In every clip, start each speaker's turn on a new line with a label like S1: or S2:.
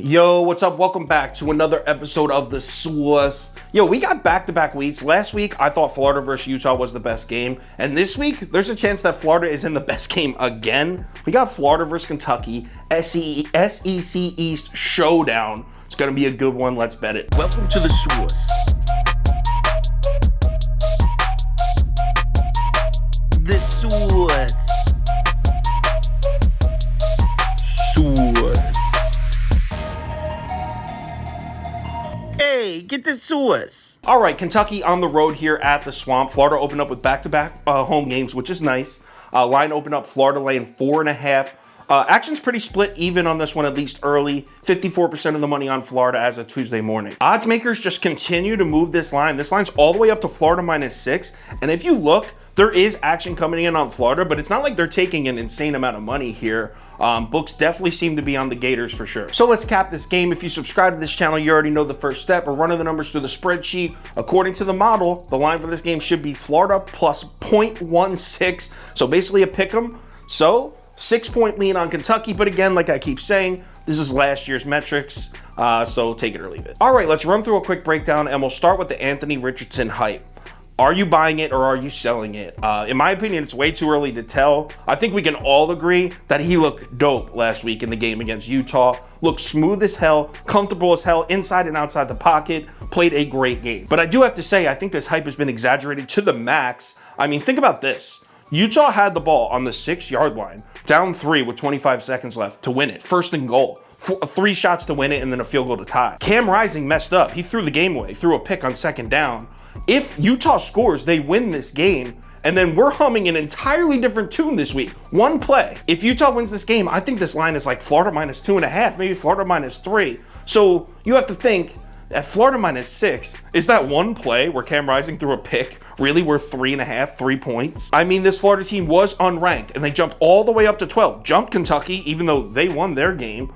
S1: Yo, what's up? Welcome back to another episode of The Sauce. Yo, we got back-to-back weeks. Last week, I thought Florida versus Utah was the best game. And this week, there's a chance that Florida is in the best game again. We got Florida versus Kentucky, SEC East showdown. It's going to be a good one. Let's bet it.
S2: Welcome to The Sauce. The Sauce. Sauce. Hey, get the sauce.
S1: All right, Kentucky on the road here at the Swamp. Florida opened up with back-to-back home games, which is nice. Line opened up Florida laying 4.5. Action's pretty split even on this one, at least early. 54% of the money on Florida as of Tuesday morning. Odds makers just continue to move this line. This line's all the way up to Florida -6. And if you look, there is action coming in on Florida, but it's not like they're taking an insane amount of money here. Books definitely seem to be on the Gators for sure. So let's cap this game. If you subscribe to this channel, you already know the first step. We're running the numbers through the spreadsheet. According to the model, the line for this game should be Florida plus 0.16. So basically a pick 'em. So 6-point lean on Kentucky, but again, like I keep saying, this is last year's metrics, so take it or leave it. All right, let's run through a quick breakdown, and we'll start with the Anthony Richardson hype. Are you buying it or are you selling it? In my opinion, it's way too early to tell. I think we can all agree that he looked dope last week in the game against Utah. Looked smooth as hell, comfortable as hell, inside and outside the pocket, played a great game. But I do have to say, I think this hype has been exaggerated to the max. I mean, think about this. Utah had the ball on the 6-yard line, down 3 with 25 seconds left to win it. First and goal. 3 shots to win it and then a field goal to tie. Cam Rising messed up. He threw the game away, threw a pick on second down. If Utah scores, they win this game. And then we're humming an entirely different tune this week. One play. If Utah wins this game, I think this line is like Florida -2.5, maybe Florida -3. So you have to think, at Florida -6, is that one play where Cam Rising threw a pick really worth 3.5, 3 points? I mean, this Florida team was unranked and they jumped all the way up to 12. Jumped Kentucky, even though they won their game.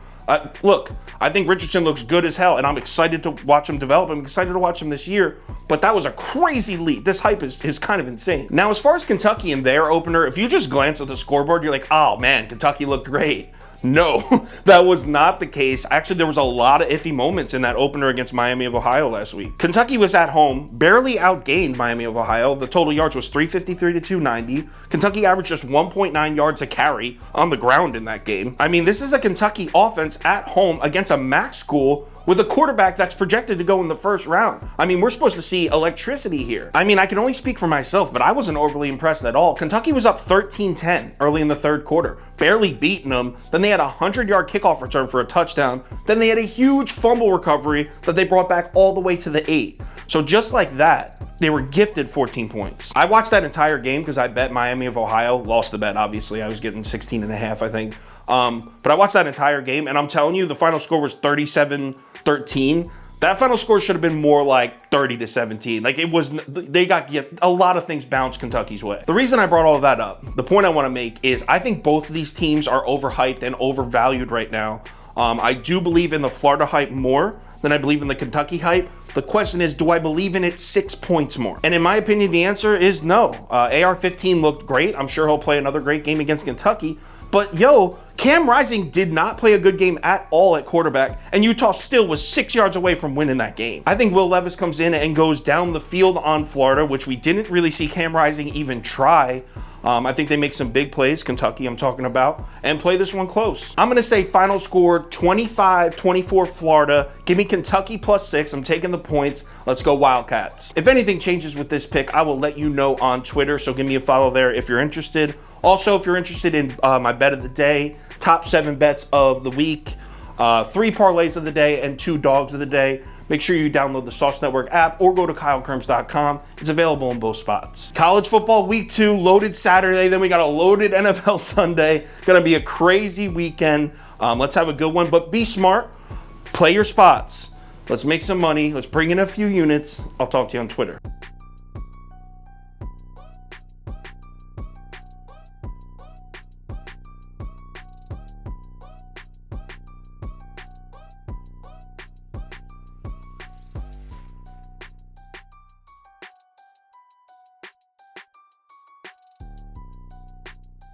S1: Look, I think Richardson looks good as hell and I'm excited to watch him develop. I'm excited to watch him this year, but that was a crazy lead. This hype is kind of insane. Now, as far as Kentucky and their opener, if you just glance at the scoreboard, you're like, oh man, Kentucky looked great. No, that was not the case. Actually, there was a lot of iffy moments in that opener against Miami of Ohio last week. Kentucky was at home, barely outgained Miami of Ohio. The total yards was 353 to 290. Kentucky averaged just 1.9 yards a carry on the ground in that game. I mean, this is a Kentucky offense at home against a MAC school with a quarterback that's projected to go in the first round. I mean, we're supposed to see electricity here. I mean, I can only speak for myself, but I wasn't overly impressed at all. Kentucky was up 13-10 early in the third quarter, barely beating them. Then they had a 100-yard kickoff return for a touchdown. Then they had a huge fumble recovery that they brought back all the way to the 8. So just like that, they were gifted 14 points. I watched that entire game because I bet Miami of Ohio. Lost the bet, obviously. I was getting 16.5, I think. But I watched that entire game, and I'm telling you, the final score was 37-13. That final score should have been more like 30-17. Like, it was, they got a lot of things bounced Kentucky's way. The reason I brought all of that up, the point I want to make is I think both of these teams are overhyped and overvalued right now. I do believe in the Florida hype more than I believe in the Kentucky hype. The question is, do I believe in it 6 points more? And in my opinion, the answer is no. AR-15 looked great. I'm sure he'll play another great game against Kentucky. But yo, Cam Rising did not play a good game at all at quarterback, and Utah still was 6 yards away from winning that game. I think Will Levis comes in and goes down the field on Florida, which we didn't really see Cam Rising even try. I think they make some big plays, Kentucky I'm talking about, and play this one close. I'm gonna say final score 25-24 Florida. Give me Kentucky +6. I'm taking the points. Let's go Wildcats. If anything changes with this pick, I will let you know on Twitter, so give me a follow there if you're interested. Also, if you're interested in my bet of the day, top 7 bets of the week, 3 parlays of the day, and 2 dogs of the day, make sure you download the Sauce Network app or go to KyleKirms.com. It's available in both spots. College football week 2, loaded Saturday. Then we got a loaded NFL Sunday. Gonna be a crazy weekend. Let's have a good one, but be smart. Play your spots. Let's make some money. Let's bring in a few units. I'll talk to you on Twitter.